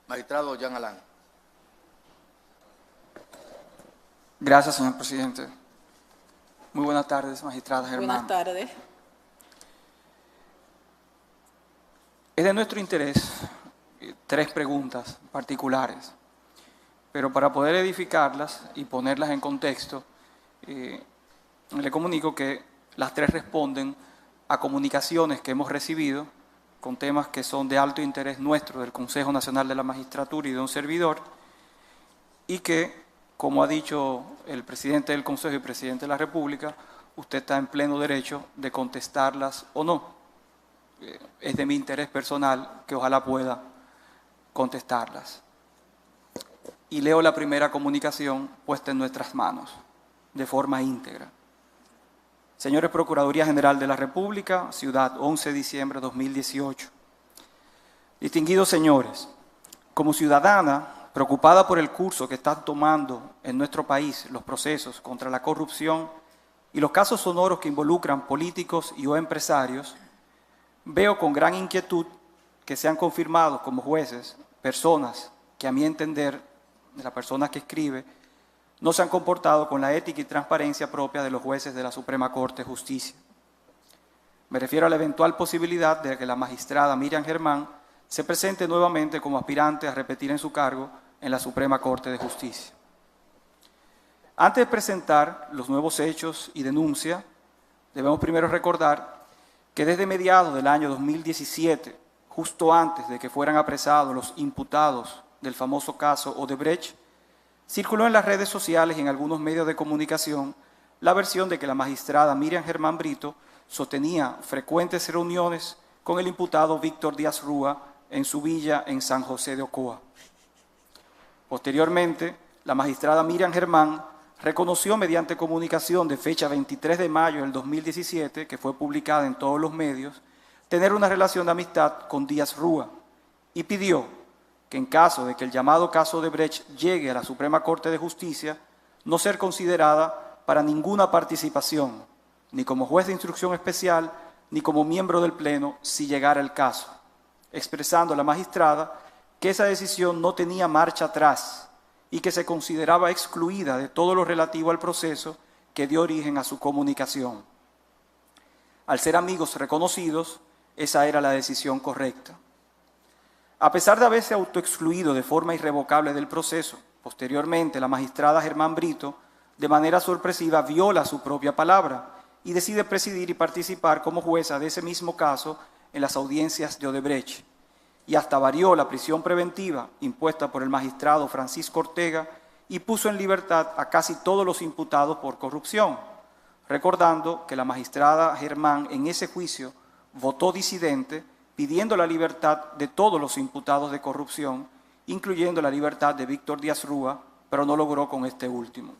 Magistrado Jean Alain. Gracias, señor presidente. Muy buenas tardes, magistrada Germán. Buenas tardes. Es de nuestro interés tres preguntas particulares, pero para poder edificarlas y ponerlas en contexto, le comunico que las tres responden a comunicaciones que hemos recibido con temas que son de alto interés nuestro, del Consejo Nacional de la Magistratura y de un servidor, y que, como ha dicho el presidente del Consejo y presidente de la República, usted está en pleno derecho de contestarlas o no. Es de mi interés personal que ojalá pueda contestarlas. Y leo la primera comunicación puesta en nuestras manos, de forma íntegra. Señores Procuraduría General de la República, Ciudad, 11 de diciembre de 2018. Distinguidos señores, como ciudadana preocupada por el curso que están tomando en nuestro país los procesos contra la corrupción y los casos sonoros que involucran políticos y o empresarios, veo con gran inquietud que se han confirmado como jueces personas que, a mi entender, de la persona que escribe, no se han comportado con la ética y transparencia propia de los jueces de la Suprema Corte de Justicia. Me refiero a la eventual posibilidad de que la magistrada Miriam Germán se presente nuevamente como aspirante a repetir en su cargo en la Suprema Corte de Justicia. Antes de presentar los nuevos hechos y denuncia, debemos primero recordar que desde mediados del año 2017, justo antes de que fueran apresados los imputados del famoso caso Odebrecht, circuló en las redes sociales y en algunos medios de comunicación la versión de que la magistrada Miriam Germán Brito sostenía frecuentes reuniones con el imputado Víctor Díaz Rúa en su villa en San José de Ocoa. Posteriormente, la magistrada Miriam Germán reconoció mediante comunicación de fecha 23 de mayo del 2017, que fue publicada en todos los medios, tener una relación de amistad con Díaz Rúa y pidió que en caso de que el llamado caso Odebrecht llegue a la Suprema Corte de Justicia, no ser considerada para ninguna participación, ni como juez de instrucción especial, ni como miembro del Pleno, si llegara el caso, expresando a la magistrada que esa decisión no tenía marcha atrás y que se consideraba excluida de todo lo relativo al proceso que dio origen a su comunicación. Al ser amigos reconocidos, esa era la decisión correcta. A pesar de haberse autoexcluido de forma irrevocable del proceso, posteriormente la magistrada Germán Brito, de manera sorpresiva, viola su propia palabra y decide presidir y participar como jueza de ese mismo caso en las audiencias de Odebrecht, y hasta varió la prisión preventiva impuesta por el magistrado Francisco Ortega y puso en libertad a casi todos los imputados por corrupción, recordando que la magistrada Germán en ese juicio votó disidente, pidiendo la libertad de todos los imputados de corrupción, incluyendo la libertad de Víctor Díaz Rúa, pero no logró con este último.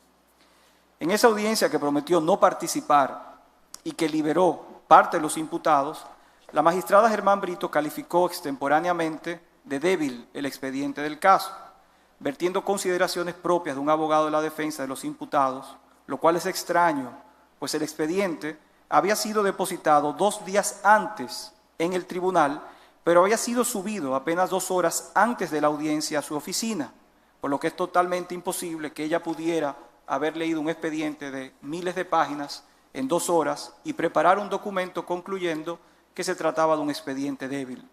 En esa audiencia que prometió no participar y que liberó parte de los imputados, la magistrada Germán Brito calificó extemporáneamente de débil el expediente del caso, vertiendo consideraciones propias de un abogado de la defensa de los imputados, lo cual es extraño, pues el expediente había sido depositado 2 días antes en el tribunal, pero había sido subido apenas 2 horas antes de la audiencia a su oficina, por lo que es totalmente imposible que ella pudiera haber leído un expediente de miles de páginas en 2 horas y preparar un documento concluyendo que se trataba de un expediente débil.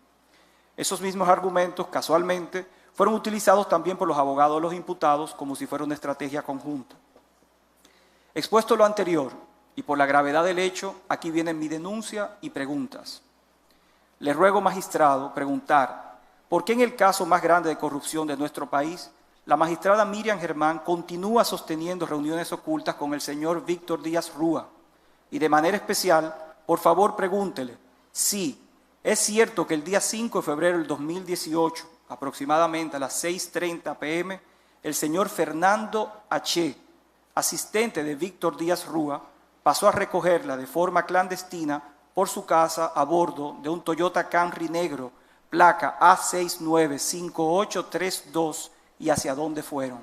Esos mismos argumentos, casualmente, fueron utilizados también por los abogados de los imputados como si fuera una estrategia conjunta. Expuesto lo anterior y por la gravedad del hecho, aquí vienen mi denuncia y preguntas. Le ruego, magistrado, preguntar por qué en el caso más grande de corrupción de nuestro país, la magistrada Miriam Germán continúa sosteniendo reuniones ocultas con el señor Víctor Díaz Rúa. Y de manera especial, por favor, pregúntele si es cierto que el día 5 de febrero del 2018, aproximadamente a las 6:30 p.m., el señor Fernando H., asistente de Víctor Díaz Rúa, pasó a recogerla de forma clandestina por su casa a bordo de un Toyota Camry negro, placa A695832, y hacia dónde fueron.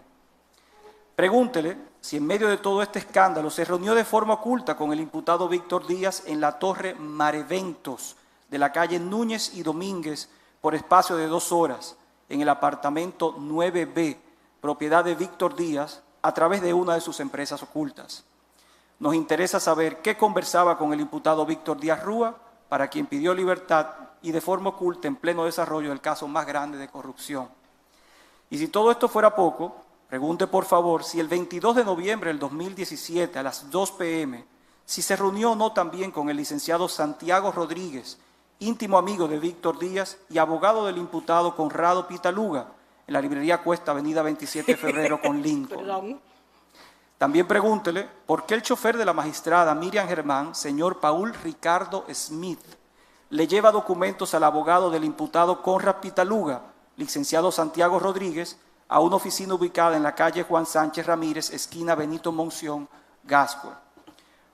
Pregúntele si en medio de todo este escándalo se reunió de forma oculta con el imputado Víctor Díaz en la Torre Mareventos de la calle Núñez y Domínguez por espacio de 2 horas, en el apartamento 9B, propiedad de Víctor Díaz, a través de una de sus empresas ocultas. Nos interesa saber qué conversaba con el imputado Víctor Díaz Rúa, para quien pidió libertad y de forma oculta en pleno desarrollo del caso más grande de corrupción. Y si todo esto fuera poco, pregunte por favor si el 22 de noviembre del 2017 a las 2 p.m., si se reunió o no también con el licenciado Santiago Rodríguez, íntimo amigo de Víctor Díaz y abogado del imputado Conrado Pitaluga, en la librería Cuesta, avenida 27 de febrero con Lincoln. También pregúntele por qué el chofer de la magistrada Miriam Germán, señor Paul Ricardo Smith, le lleva documentos al abogado del imputado Conrad Pitaluga, licenciado Santiago Rodríguez, a una oficina ubicada en la calle Juan Sánchez Ramírez, esquina Benito Monción, Gascue.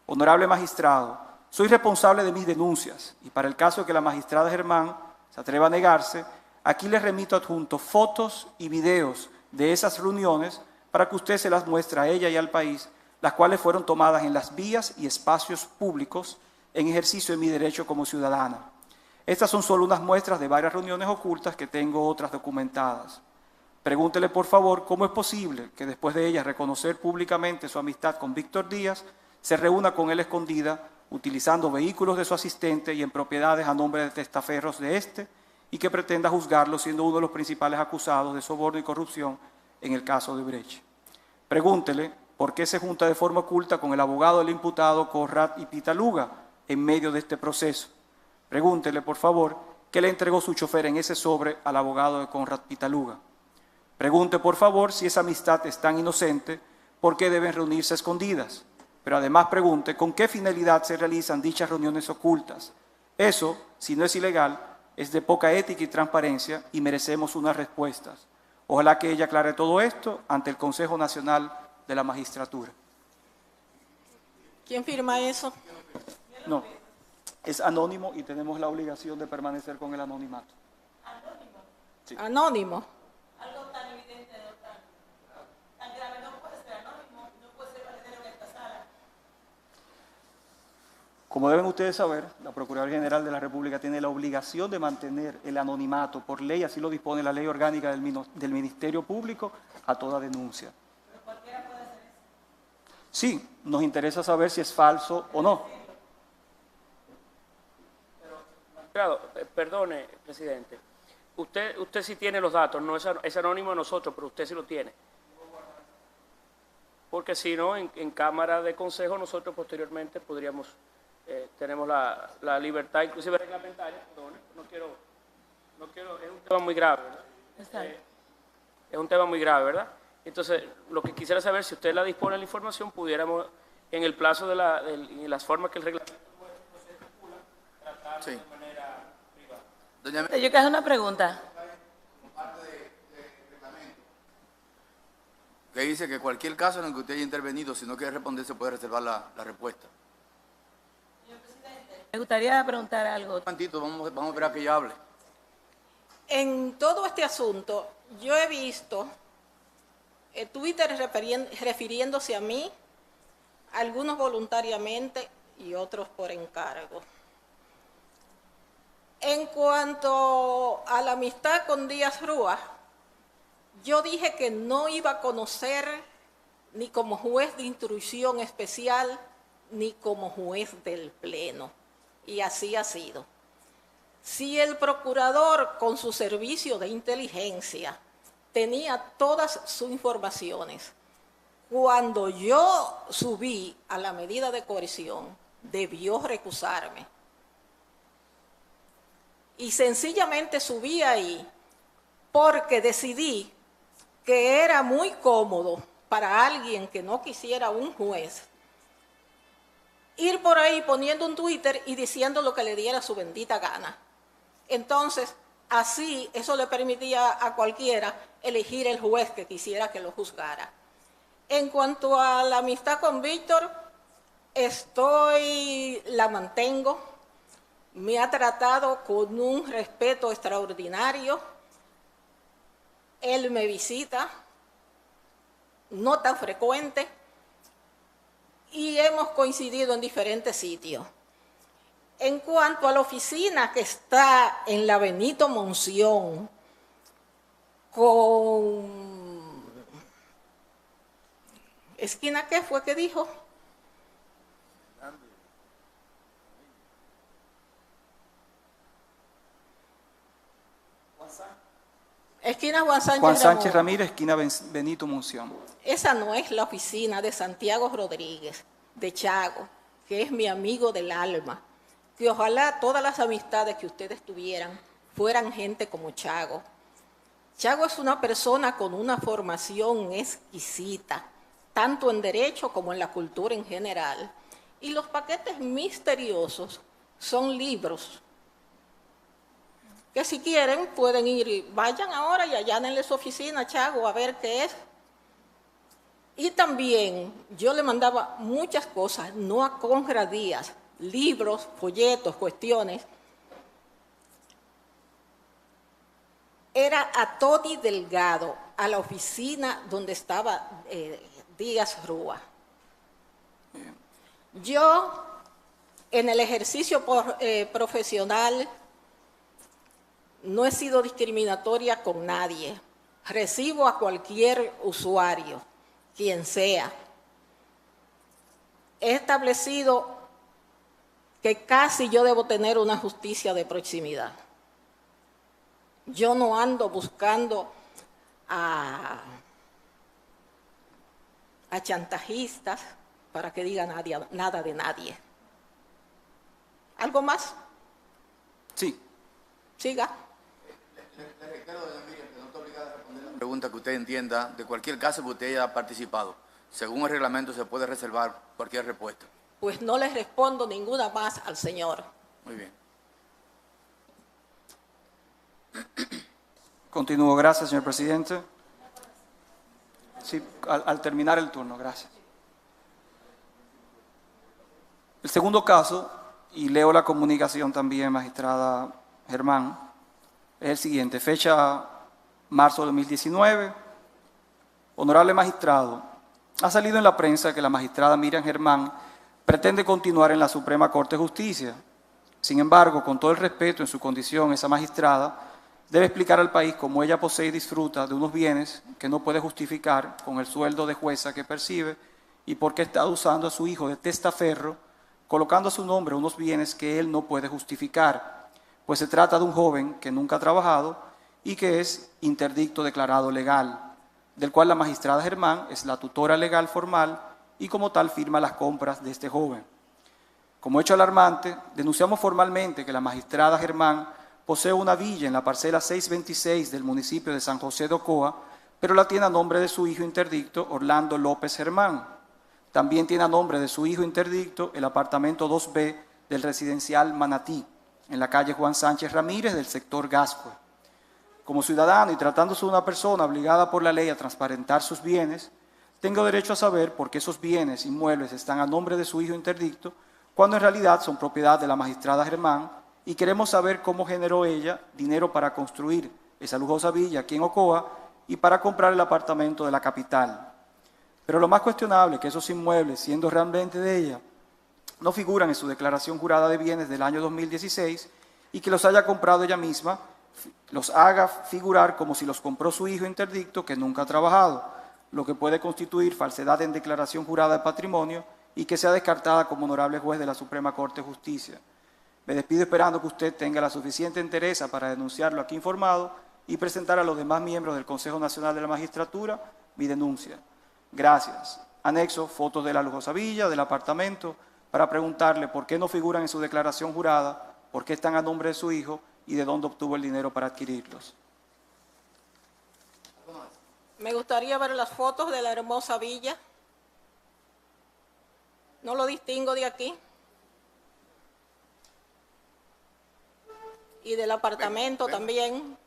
Honorable magistrado, soy responsable de mis denuncias y para el caso de que la magistrada Germán se atreva a negarse, aquí les remito adjunto fotos y videos de esas reuniones para que usted se las muestre a ella y al país, las cuales fueron tomadas en las vías y espacios públicos en ejercicio de mi derecho como ciudadana. Estas son solo unas muestras de varias reuniones ocultas que tengo otras documentadas. Pregúntele, por favor, cómo es posible que después de ella reconocer públicamente su amistad con Víctor Díaz, se reúna con él escondida, utilizando vehículos de su asistente y en propiedades a nombre de testaferros de este, y que pretenda juzgarlo siendo uno de los principales acusados de soborno y corrupción en el caso de Brecht. Pregúntele por qué se junta de forma oculta con el abogado del imputado Conrad y Pitaluga en medio de este proceso. Pregúntele, por favor, qué le entregó su chofer en ese sobre al abogado de Conrad Pitaluga. Pregunte, por favor, si esa amistad es tan inocente, por qué deben reunirse escondidas. Pero además pregunte con qué finalidad se realizan dichas reuniones ocultas. Eso, si no es ilegal, es de poca ética y transparencia y merecemos unas respuestas. Ojalá que ella aclare todo esto ante el Consejo Nacional de la Magistratura. ¿Quién firma eso? No, es anónimo y tenemos la obligación de permanecer con el anonimato. ¿Anónimo? Sí. Anónimo. Algo tan evidente, tan grave, no puede ser anónimo, no puede ser valedero en esta sala. Como deben ustedes saber, la Procuraduría General de la República tiene la obligación de mantener el anonimato por ley, así lo dispone la ley orgánica del Ministerio Público, a toda denuncia. ¿Pero cualquiera puede hacer eso? Sí, nos interesa saber si es falso o no. Claro, perdone, presidente. Usted sí tiene los datos, no es anónimo a nosotros, pero usted sí lo tiene. Porque si no, en Cámara de Consejo nosotros posteriormente podríamos, tenemos la libertad, inclusive reglamentaria, perdone, no quiero, es un tema muy grave, ¿verdad? Es un tema muy grave, ¿verdad? Entonces, lo que quisiera saber, si usted la dispone de la información, pudiéramos, en el plazo de las formas que el reglamento tratar sí. de manera privada. Doña Yo quiero hacer una pregunta. como parte del reglamento, que dice que cualquier caso en el que usted haya intervenido, si no quiere responder, se puede reservar la respuesta. Me gustaría preguntar algo. Un momentito, vamos a esperar a que ella hable. En todo este asunto, yo he visto Twitter refiriéndose a mí, algunos voluntariamente y otros por encargo. En cuanto a la amistad con Díaz Rúa, yo dije que no iba a conocer ni como juez de instrucción especial ni como juez del Pleno, y así ha sido. Si el procurador con su servicio de inteligencia tenía todas sus informaciones, cuando yo subí a la medida de coerción, debió recusarme. Y sencillamente subí ahí porque decidí que era muy cómodo para alguien que no quisiera un juez ir por ahí poniendo un Twitter y diciendo lo que le diera su bendita gana. Entonces, así eso le permitía a cualquiera elegir el juez que quisiera que lo juzgara. En cuanto a la amistad con Víctor, la mantengo. Me ha tratado con un respeto extraordinario. Él me visita, no tan frecuente, y hemos coincidido en diferentes sitios. En cuanto a la oficina que está en la Benito Monción, con... ¿Esquina qué fue que dijo? Esquina Juan Sánchez Juan Sánchez Ramón. Ramírez, esquina Benito Munción. Esa no es la oficina de Santiago Rodríguez, de Chago, que es mi amigo del alma. Que ojalá todas las amistades que ustedes tuvieran fueran gente como Chago. Chago es una persona con una formación exquisita, tanto en derecho como en la cultura en general. Y los paquetes misteriosos son libros que si quieren pueden ir, vayan ahora y allánenle su oficina, Chago, a ver qué es. Y también yo le mandaba muchas cosas, no a Conra Díaz, libros, folletos, cuestiones. Era a Tony Delgado, a la oficina donde estaba Díaz Rúa. Yo, en el ejercicio profesional, no he sido discriminatoria con nadie. Recibo a cualquier usuario, quien sea. He establecido que casi yo debo tener una justicia de proximidad. Yo no ando buscando a chantajistas para que digan nada de nadie. ¿Algo más? Sí. Siga. Le reitero, doña Miriam, que no está obligada a responder la pregunta que usted entienda de cualquier caso que usted haya participado. Según el reglamento se puede reservar cualquier respuesta. Pues no les respondo ninguna más al señor. Muy bien. Continúo. Gracias, señor presidente. Sí, al terminar el turno, gracias. El segundo caso, y leo la comunicación también, magistrada Germán, es el siguiente. Fecha marzo de 2019. Honorable magistrado, ha salido en la prensa que la magistrada Miriam Germán pretende continuar en la Suprema Corte de Justicia. Sin embargo, con todo el respeto en su condición, esa magistrada debe explicar al país cómo ella posee y disfruta de unos bienes que no puede justificar con el sueldo de jueza que percibe y por qué está usando a su hijo de testaferro, colocando a su nombre unos bienes que él no puede justificar, pues se trata de un joven que nunca ha trabajado y que es interdicto declarado legal, del cual la magistrada Germán es la tutora legal formal y como tal firma las compras de este joven. Como hecho alarmante, denunciamos formalmente que la magistrada Germán posee una villa en la parcela 626 del municipio de San José de Ocoa, pero la tiene a nombre de su hijo interdicto Orlando López Germán. También tiene a nombre de su hijo interdicto el apartamento 2B del residencial Manatí, en la calle Juan Sánchez Ramírez del sector Gascue. Como ciudadano y tratándose de una persona obligada por la ley a transparentar sus bienes, tengo derecho a saber por qué esos bienes inmuebles están a nombre de su hijo interdicto, cuando en realidad son propiedad de la magistrada Germán, y queremos saber cómo generó ella dinero para construir esa lujosa villa aquí en Ocoa y para comprar el apartamento de la capital. Pero lo más cuestionable es que esos inmuebles, siendo realmente de ella, no figuran en su declaración jurada de bienes del año 2016 y que los haya comprado ella misma, los haga figurar como si los compró su hijo interdicto que nunca ha trabajado, lo que puede constituir falsedad en declaración jurada de patrimonio y que sea descartada como honorable juez de la Suprema Corte de Justicia. Me despido esperando que usted tenga la suficiente entereza para denunciarlo aquí informado y presentar a los demás miembros del Consejo Nacional de la Magistratura mi denuncia. Gracias. Anexo fotos de la lujosa villa, del apartamento, para preguntarle por qué no figuran en su declaración jurada, por qué están a nombre de su hijo y de dónde obtuvo el dinero para adquirirlos. Me gustaría ver las fotos de la hermosa villa. No lo distingo de aquí. Y del apartamento también.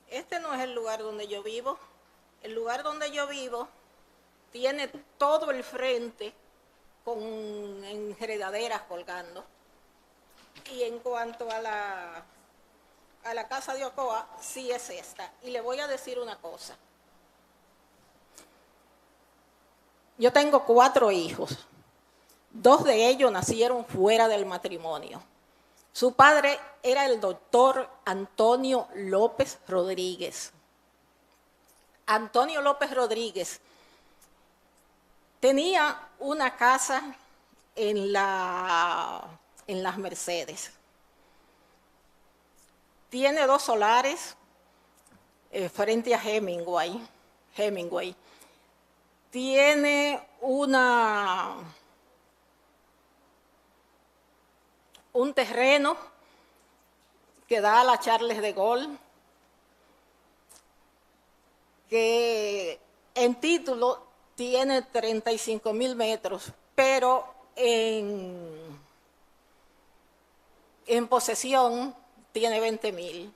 Este no es el lugar donde yo vivo. El lugar donde yo vivo tiene todo el frente con enredaderas colgando. Y en cuanto a la casa de Ocoa, sí es esta. Y le voy a decir una cosa. Yo tengo 4 hijos. 2 de ellos nacieron fuera del matrimonio. Su padre era el doctor Antonio López Rodríguez. Antonio López Rodríguez tenía una casa en las Mercedes. Tiene 2 solares frente a Hemingway. Tiene un terreno que da a la Charles de Gaulle, que en título tiene 35.000 metros, pero en posesión tiene 20.000.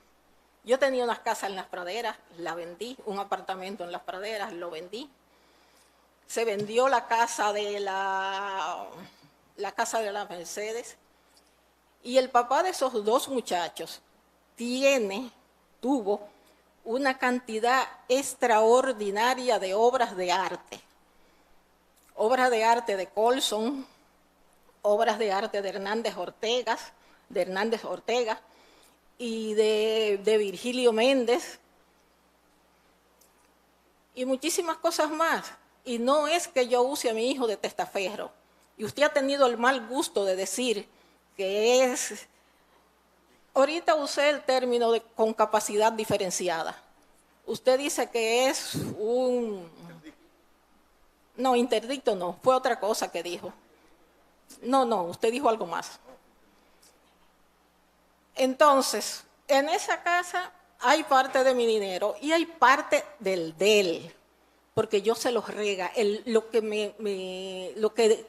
Yo tenía unas casas en Las Praderas, la vendí, un apartamento en Las Praderas, lo vendí. Se vendió la casa de la Mercedes. Y el papá de esos 2 muchachos tuvo una cantidad extraordinaria de obras de arte. Obras de arte de Colson, obras de arte de Hernández Ortega y de Virgilio Méndez y muchísimas cosas más. Y no es que yo use a mi hijo de testaferro. Y usted ha tenido el mal gusto de decir que es... Ahorita usé el término con capacidad diferenciada. Usted dice que es un... No, interdicto no, fue otra cosa que dijo. No, usted dijo algo más. Entonces, en esa casa hay parte de mi dinero y hay parte de él, porque yo se los lo que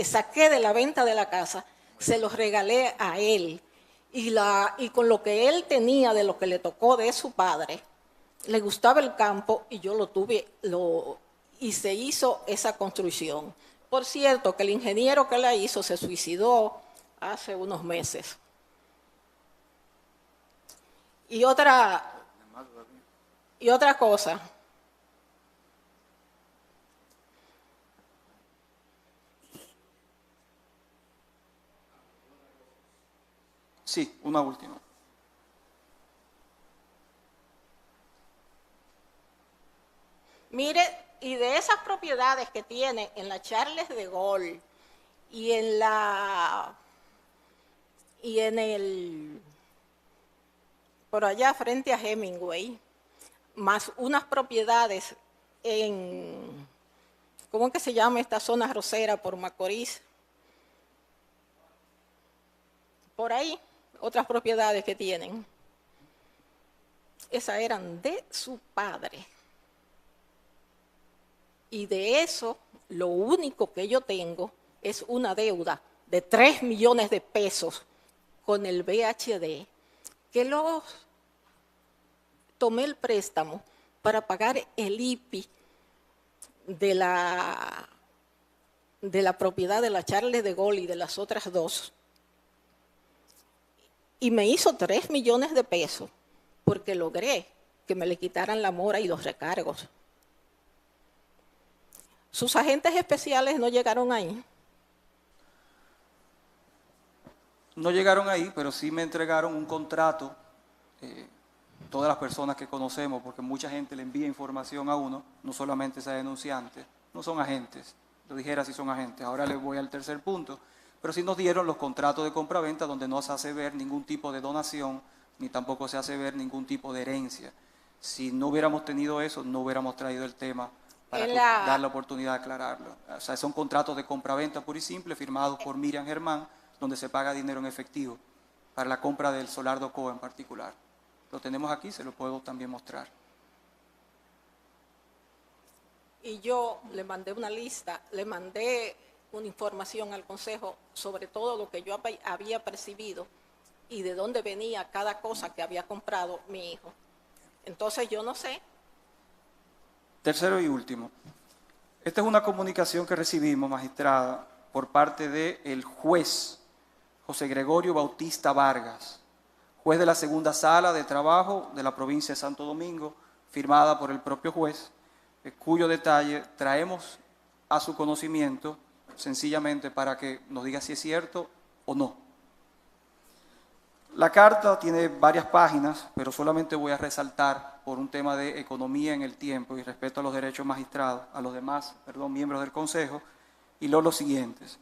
saqué de la venta de la casa, se los regalé a él. Y con lo que él tenía de lo que le tocó de su padre, le gustaba el campo y yo lo tuve, y se hizo esa construcción. Por cierto, que el ingeniero que la hizo se suicidó hace unos meses. Y otra cosa. Sí, una última. Mire, y de esas propiedades que tiene en la Charles de Gaulle y por allá frente a Hemingway, más unas propiedades ¿cómo es que se llama esta zona rosera por Macorís? Por ahí, otras propiedades que tienen. Esas eran de su padre. Y de eso, lo único que yo tengo es una deuda de 3 millones de pesos con el VHD, que tomé el préstamo para pagar el IPI de la propiedad de la Charles de Gaulle y de las otras 2. Y me hizo 3 millones de pesos porque logré que me le quitaran la mora y los recargos. Sus agentes especiales no llegaron ahí. No llegaron ahí, pero sí me entregaron un contrato, todas las personas que conocemos, porque mucha gente le envía información a uno, no solamente esa denunciante, no son agentes, lo dijera si son agentes. Ahora les voy al tercer punto, pero sí nos dieron los contratos de compraventa donde no se hace ver ningún tipo de donación, ni tampoco se hace ver ningún tipo de herencia. Si no hubiéramos tenido eso, no hubiéramos traído el tema para dar la oportunidad de aclararlo. O sea, son contratos de compraventa pura y simple firmados por Miriam Germán, donde se paga dinero en efectivo para la compra del solar de Ocoa en particular. Lo tenemos aquí, se lo puedo también mostrar. Y yo le mandé una lista, le mandé una información al Consejo sobre todo lo que yo había percibido y de dónde venía cada cosa que había comprado mi hijo. Entonces yo no sé. Tercero y último. Esta es una comunicación que recibimos, magistrada, por parte del juez José Gregorio Bautista Vargas, juez de la segunda sala de trabajo de la provincia de Santo Domingo, firmada por el propio juez, cuyo detalle traemos a su conocimiento sencillamente para que nos diga si es cierto o no. La carta tiene varias páginas, pero solamente voy a resaltar por un tema de economía en el tiempo y respeto a los derechos magistrados, a los demás, miembros del Consejo, y los siguientes.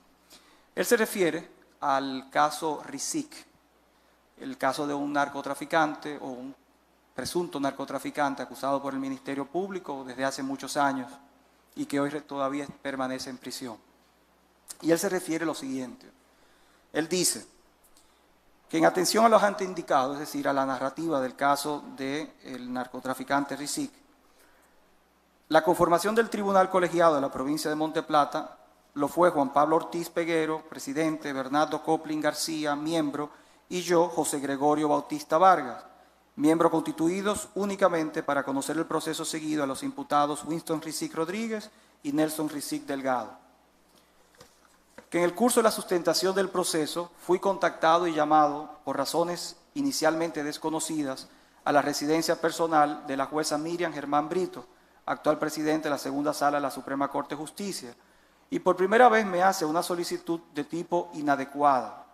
Él se refiere al caso Rizik, el caso de un narcotraficante o un presunto narcotraficante acusado por el Ministerio Público desde hace muchos años y que hoy todavía permanece en prisión. Y él se refiere a lo siguiente. Él dice que en atención a los anteindicado, es decir, a la narrativa del caso del narcotraficante Rizik, la conformación del Tribunal Colegiado de la provincia de Monte Plata lo fue Juan Pablo Ortiz Peguero, presidente, Bernardo Coplin García, miembro, y yo, José Gregorio Bautista Vargas, miembros constituidos únicamente para conocer el proceso seguido a los imputados Winston Rizik Rodríguez y Nelson Rizik Delgado. Que en el curso de la sustentación del proceso fui contactado y llamado por razones inicialmente desconocidas a la residencia personal de la jueza Miriam Germán Brito, actual presidente de la segunda sala de la Suprema Corte de Justicia, y por primera vez me hace una solicitud de tipo inadecuada,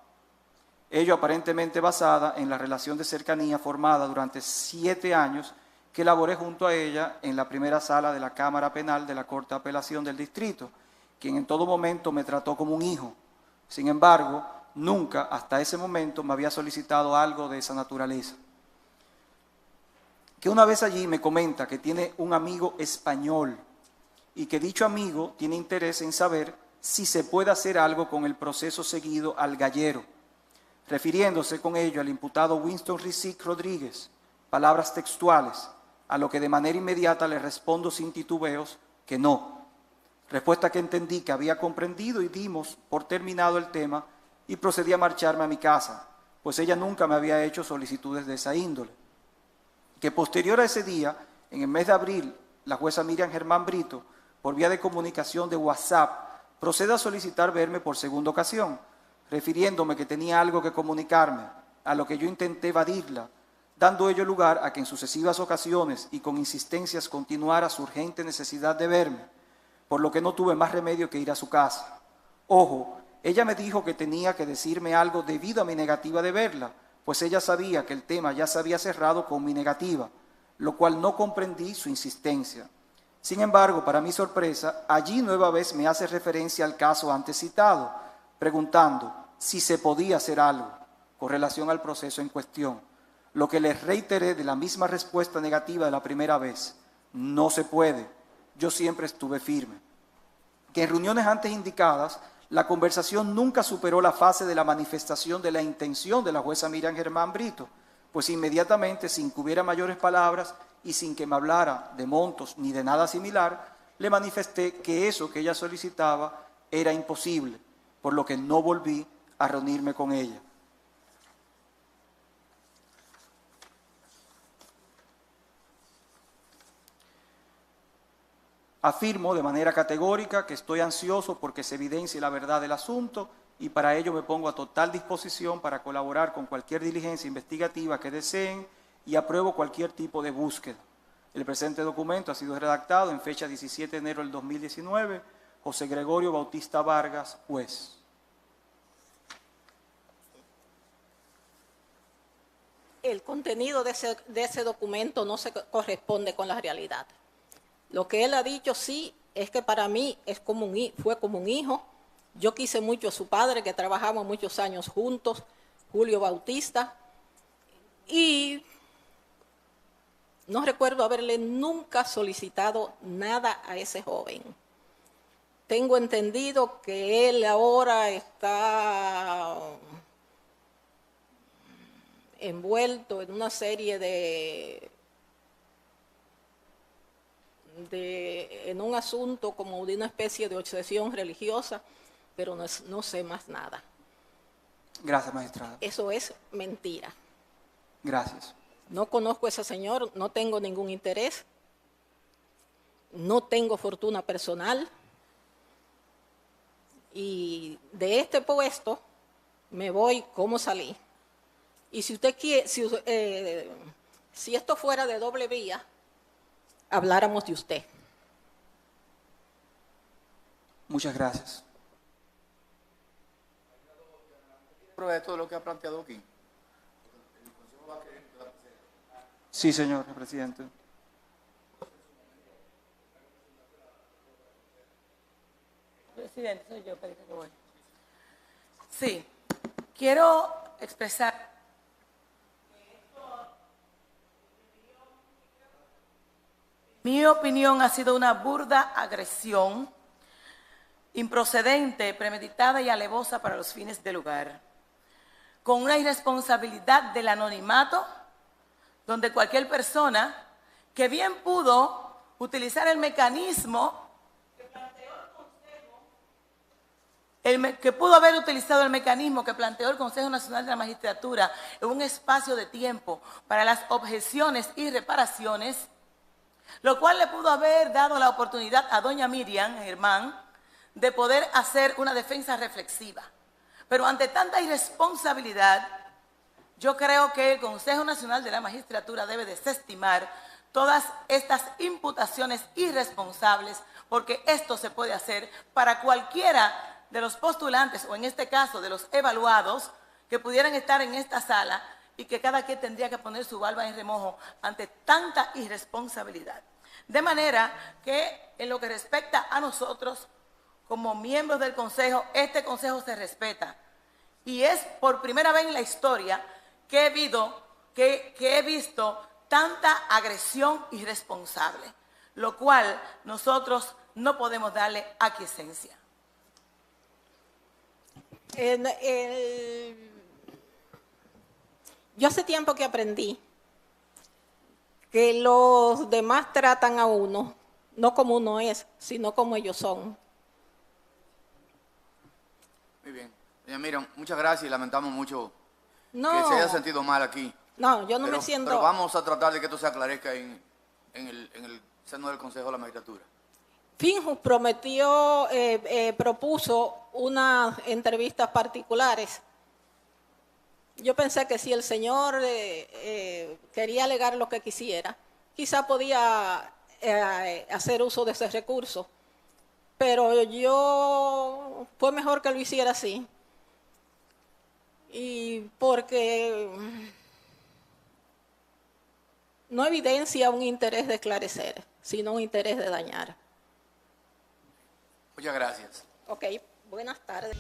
ello aparentemente basada en la relación de cercanía formada durante 7 años que elaboré junto a ella en la primera sala de la Cámara Penal de la Corte de Apelación del Distrito, quien en todo momento me trató como un hijo. Sin embargo, nunca hasta ese momento me había solicitado algo de esa naturaleza. Que una vez allí me comenta que tiene un amigo español y que dicho amigo tiene interés en saber si se puede hacer algo con el proceso seguido al gallero, refiriéndose con ello al imputado Winston Rizik Rodríguez, palabras textuales, a lo que de manera inmediata le respondo sin titubeos que no. Respuesta que entendí que había comprendido y dimos por terminado el tema y procedí a marcharme a mi casa, pues ella nunca me había hecho solicitudes de esa índole. Que posterior a ese día, en el mes de abril, la jueza Miriam Germán Brito, por vía de comunicación de WhatsApp, procede a solicitar verme por segunda ocasión, refiriéndome que tenía algo que comunicarme, a lo que yo intenté evadirla, dando ello lugar a que en sucesivas ocasiones y con insistencias continuara su urgente necesidad de verme, por lo que no tuve más remedio que ir a su casa. Ojo, ella me dijo que tenía que decirme algo debido a mi negativa de verla, pues ella sabía que el tema ya se había cerrado con mi negativa, lo cual no comprendí su insistencia. Sin embargo, para mi sorpresa, allí nueva vez me hace referencia al caso antes citado, preguntando si se podía hacer algo con relación al proceso en cuestión, lo que les reiteré de la misma respuesta negativa de la primera vez: no se puede, yo siempre estuve firme. Que en reuniones antes indicadas, la conversación nunca superó la fase de la manifestación de la intención de la jueza Miriam Germán Brito, pues inmediatamente, sin que hubiera mayores palabras y sin que me hablara de montos ni de nada similar, le manifesté que eso que ella solicitaba era imposible, por lo que no volví a reunirme con ella. Afirmo de manera categórica que estoy ansioso porque se evidencie la verdad del asunto y para ello me pongo a total disposición para colaborar con cualquier diligencia investigativa que deseen y apruebo cualquier tipo de búsqueda. El presente documento ha sido redactado en fecha 17 de enero del 2019, José Gregorio Bautista Vargas, juez. El contenido de ese documento no se corresponde con la realidad. Lo que él ha dicho sí es que para mí fue como un hijo. Yo quise mucho a su padre, que trabajamos muchos años juntos, Julio Bautista, y no recuerdo haberle nunca solicitado nada a ese joven. Tengo entendido que él ahora está envuelto en una serie en un asunto como de una especie de obsesión religiosa, pero no sé más nada. Gracias, magistrada. Eso es mentira. Gracias. No conozco a ese señor, no tengo ningún interés, no tengo fortuna personal y de este puesto me voy como salí. Y si usted quiere, si esto fuera de doble vía, habláramos de usted. Muchas gracias. Prueba de todo lo que ha planteado aquí. Sí, señor presidente. Presidente, soy yo, Pedro Boy. Sí, quiero expresar mi opinión ha sido una burda agresión, improcedente, premeditada y alevosa para los fines del lugar, con una irresponsabilidad del anonimato, donde cualquier persona que bien pudo utilizar el mecanismo que pudo haber utilizado el mecanismo que planteó el Consejo Nacional de la Magistratura en un espacio de tiempo para las objeciones y reparaciones, lo cual le pudo haber dado la oportunidad a doña Miriam Germán de poder hacer una defensa reflexiva. Pero ante tanta irresponsabilidad, yo creo que el Consejo Nacional de la Magistratura debe desestimar todas estas imputaciones irresponsables, porque esto se puede hacer para cualquiera de los postulantes, o en este caso de los evaluados, que pudieran estar en esta sala y que cada quien tendría que poner su barba en remojo ante tanta irresponsabilidad. De manera que en lo que respecta a nosotros, como miembros del Consejo, este Consejo se respeta. Y es por primera vez en la historia que he visto tanta agresión irresponsable, lo cual nosotros no podemos darle aquiescencia. Yo hace tiempo que aprendí que los demás tratan a uno, no como uno es, sino como ellos son. Muy bien. Doña Miriam, muchas gracias y lamentamos mucho No, que se haya sentido mal aquí. no, yo no Pero, me siento... pero vamos a tratar de que esto se aclarezca en el seno del Consejo de la Magistratura. Finjus propuso unas entrevistas particulares. Yo pensé que si el señor quería alegar lo que quisiera, quizá podía hacer uso de ese recurso. Pero fue mejor que lo hiciera así. Y porque no evidencia un interés de esclarecer, sino un interés de dañar. Muchas gracias. Ok, buenas tardes.